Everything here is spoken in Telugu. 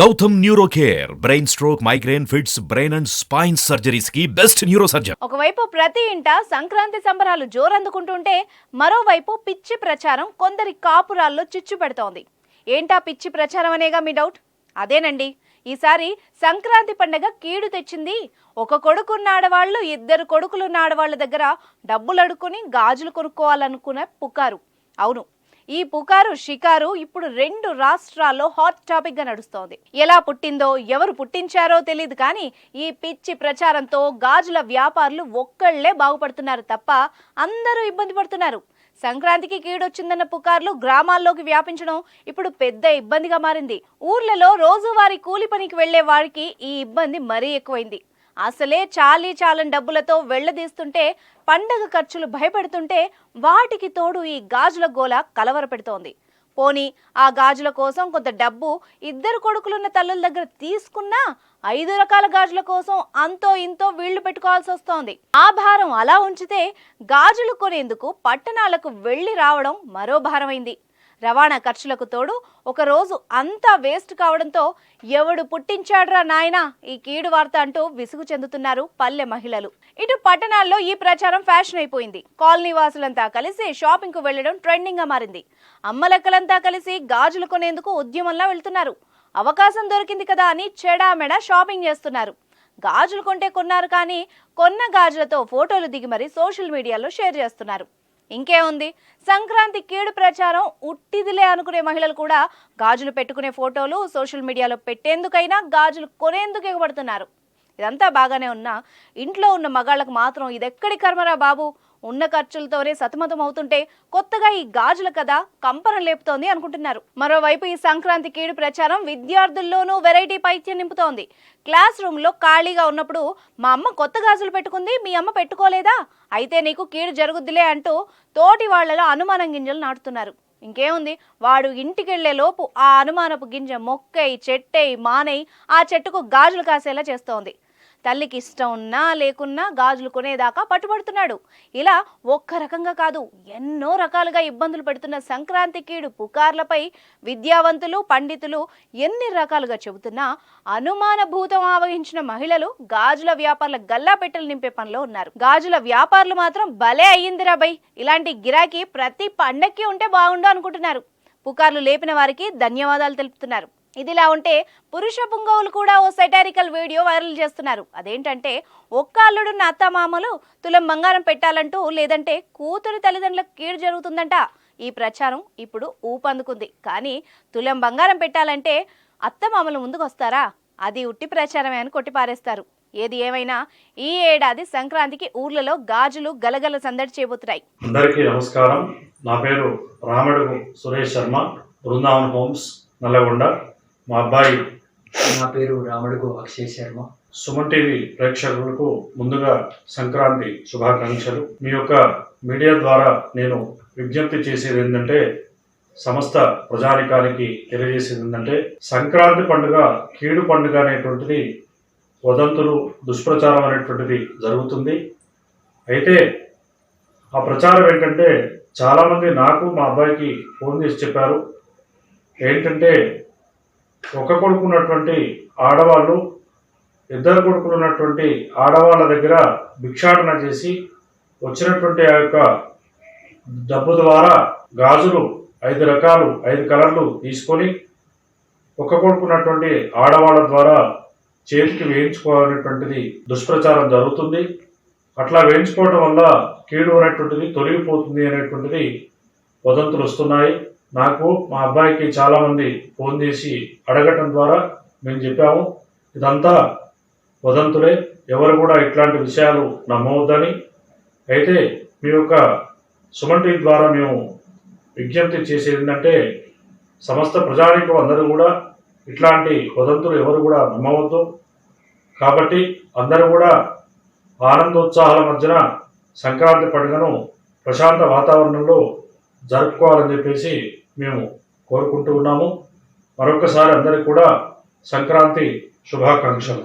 Gautam neuro care brain stroke migraine fits brain and spine surgeries కి బెస్ట్ న్యూరో సర్జన్. ఒకవైపు ప్రతి ఇంట సంక్రాంతి సంబరాలు జోరందుకుంటుంటే మరోవైపు పిచ్చి ప్రచారం కొందరి కాపురాల్లో చిచ్చు పెడుతోంది. ఏంటా పిచ్చి ప్రచారం అనేగా మీ డౌట్? అదేనండి, ఈసారి సంక్రాంతి పండగ కీడు తెచ్చింది. ఒక కొడుకున్న ఆడవాళ్లు ఇద్దరు కొడుకులున్న ఆడవాళ్ల దగ్గర డబ్బులు అడుక్కుని గాజులు కొనుక్కోవాలనుకున్న పుకారు. అవును, ఈ పుకారు షికారు ఇప్పుడు 2 రాష్ట్రాల్లో హాట్ టాపిక్ గా నడుస్తోంది. ఎలా పుట్టిందో ఎవరు పుట్టించారో తెలియదు, కానీ ఈ పిచ్చి ప్రచారంతో గాజుల వ్యాపారులు ఒక్కళ్లే బాగుపడుతున్నారు తప్ప అందరూ ఇబ్బంది పడుతున్నారు. సంక్రాంతికి కీడొచ్చిందన్న పుకార్లు గ్రామాల్లోకి వ్యాపించడం ఇప్పుడు పెద్ద ఇబ్బందిగా మారింది. ఊర్లలో రోజువారీ కూలి పనికి వెళ్లే వారికి ఈ ఇబ్బంది మరీ ఎక్కువైంది. అసలే చాలని డబ్బులతో వెళ్లదీస్తుంటే పండగ ఖర్చులు భయపెడుతుంటే వాటికి తోడు ఈ గాజుల గోల కలవర పెడుతోంది. పోనీ ఆ గాజుల కోసం కొంత డబ్బు ఇద్దరు కొడుకులున్న తల్లుల దగ్గర తీసుకున్నా 5 రకాల గాజుల కోసం అంతో ఇంతో వీళ్లు పెట్టుకోవాల్సి వస్తోంది. ఆ భారం అలా ఉంచితే గాజులు కొనేందుకు పట్టణాలకు వెళ్లి రావడం మరో భారమైంది. రవాణా ఖర్చులకు తోడు ఒక రోజు అంతా వేస్ట్ కావడంతో ఎవడు పుట్టించాడ్రా నాయనా ఈ కీడు వార్త అంటూ విసుగు చెందుతున్నారు పల్లె మహిళలు. ఇటు పట్టణాల్లో ఈ ప్రచారం ఫ్యాషన్ అయిపోయింది. కాలనీ వాసులంతా కలిసి షాపింగ్ కు వెళ్లడం ట్రెండింగ్ గా మారింది. అమ్మలక్కలంతా కలిసి గాజులు కొనేందుకు ఉద్యమంలా వెళ్తున్నారు. అవకాశం దొరికింది కదా అని చెడామెడా షాపింగ్ చేస్తున్నారు. గాజులు కొంటే కొన్నారు, కానీ కొన్న గాజులతో ఫోటోలు దిగి మరీ సోషల్ మీడియాలో షేర్ చేస్తున్నారు. ఇంకేముంది, సంక్రాంతి కీడు ప్రచారం ఉట్టిదిలే అనుకునే మహిళలు కూడా గాజులు పెట్టుకునే ఫోటోలు సోషల్ మీడియాలో పెట్టేందుకైనా గాజులు కొనేందుకు ఎగబడుతున్నారు. ఇదంతా బాగానే ఉన్నా ఇంట్లో ఉన్న మగాళ్లకు మాత్రం ఇదెక్కడి కర్మరా బాబు, ఉన్న ఖర్చులతోనే సతమతం అవుతుంటే కొత్తగా ఈ గాజుల కదా కంపరం లేపుతోంది అనుకుంటున్నారు. మరోవైపు ఈ సంక్రాంతి కీడు ప్రచారం విద్యార్థుల్లోనూ వెరైటీ పైత్యం నింపుతోంది. క్లాస్ రూమ్ లో ఖాళీగా ఉన్నప్పుడు మా అమ్మ కొత్త గాజులు పెట్టుకుంది, మీ అమ్మ పెట్టుకోలేదా, అయితే నీకు కీడు జరుగుద్దిలే అంటూ తోటి వాళ్లలో అనుమానం గింజలు నాటుతున్నారు. ఇంకేముంది, వాడు ఇంటికెళ్లే లోపు ఆ అనుమానపు గింజ మొక్కై చెట్టై మానై ఆ చెట్టుకు గాజులు కాసేలా చేస్తోంది. తల్లికి ఇష్టం ఉన్నా లేకున్నా గాజులు కొనేదాకా పట్టుబడుతున్నాడు. ఇలా ఒక్క రకంగా కాదు, ఎన్నో రకాలుగా ఇబ్బందులు పెడుతున్న సంక్రాంతి కీడు పుకార్లపై విద్యావంతులు పండితులు ఎన్ని రకాలుగా చెబుతున్నా అనుమానభూతం ఆవహించిన మహిళలు గాజుల వ్యాపారుల గల్లా పెట్టెలు నింపే పనిలో ఉన్నారు. గాజుల వ్యాపారులు మాత్రం భలే అయ్యిందిరా బై, ఇలాంటి గిరాకీ ప్రతి పండక్కి ఉంటే బాగుండు అనుకుంటున్నారు. పుకార్లు లేపిన వారికి ధన్యవాదాలు తెలుపుతున్నారు. ఇదిలా ఉంటే పురుష పుంగవులు కూడా ఓ సెటారికల్ వీడియో వైరల్ చేస్తున్నారు. అదేంటంటే, ఒక్క అల్లుడున్న అత్తమామలు తులం బంగారం పెట్టాలంటూ, లేదంటే కూతురి తల్లిదండ్రులకు కీడు జరుగుతుందంట. ఈ ప్రచారం ఇప్పుడు ఊపందుకుంది. కానీ తులం బంగారం పెట్టాలంటే అత్తమామలు ముందుకు వస్తారా? అది ఉట్టి ప్రచారమే అని కొట్టిపారేస్తారు. ఏది ఏమైనా ఈ ఏడాది సంక్రాంతికి ఊర్లలో గాజులు గలగల సందడి చేయబోతున్నాయి. అందరికీ నమస్కారం. నా పేరు రామడుగు సురేష్ శర్మ, బృందావన్ హోమ్స్, నల్లగొండ. మా అబ్బాయి నా పేరు రామడుగు అక్షయ్ శర్మ. సుమన్ టీవీ ప్రేక్షకులకు ముందుగా సంక్రాంతి శుభాకాంక్షలు. మీ యొక్క మీడియా ద్వారా నేను విజ్ఞప్తి చేసేది ఏంటంటే, సమస్త ప్రజానికానికి తెలియజేసేది ఏంటంటే, సంక్రాంతి పండుగ కీడు పండుగ అనేటువంటిది వదంతులు దుష్ప్రచారం అనేటువంటిది జరుగుతుంది. అయితే ఆ ప్రచారం ఏంటంటే, చాలామంది నాకు మా అబ్బాయికి ఫోన్ చేసి చెప్పారు. ఏంటంటే, ఒక కొడుకు ఉన్నటువంటి ఆడవాళ్ళు ఇద్దరు కొడుకులు ఉన్నటువంటి ఆడవాళ్ళ దగ్గర భిక్షాటన చేసి వచ్చినటువంటి ఆ యొక్క డబ్బు ద్వారా గాజులు 5 రకాలు 5 కలర్లు తీసుకొని ఒక కొడుకున్నటువంటి ఆడవాళ్ళ ద్వారా చేతికి వేయించుకోవాలనేటువంటిది దుష్ప్రచారం జరుగుతుంది. అట్లా వేయించుకోవడం వల్ల కీడు అనేటువంటిది తొలగిపోతుంది అనేటువంటిది వదంతులు వస్తున్నాయి. నాకు మా అబ్బాయికి చాలామంది ఫోన్ చేసి అడగటం ద్వారా మేము చెప్పాము, ఇదంతా వదంతులే, ఎవరు కూడా ఇట్లాంటి విషయాలు నమ్మవద్దని. అయితే మీ యొక్క సుమన్ టీవీ ద్వారా మేము విజ్ఞప్తి చేసేది ఏంటంటే, సమస్త ప్రజానికం అందరూ కూడా ఇట్లాంటి వదంతులు ఎవరు కూడా నమ్మవద్దు. కాబట్టి అందరూ కూడా ఆనందోత్సాహాల మధ్యన సంక్రాంతి పండుగను ప్రశాంత వాతావరణంలో జరుపుకోవాలని చెప్పేసి మేము కోరుకుంటూ ఉన్నాము. మరొకసారి అందరికీ కూడా సంక్రాంతి శుభాకాంక్షలు.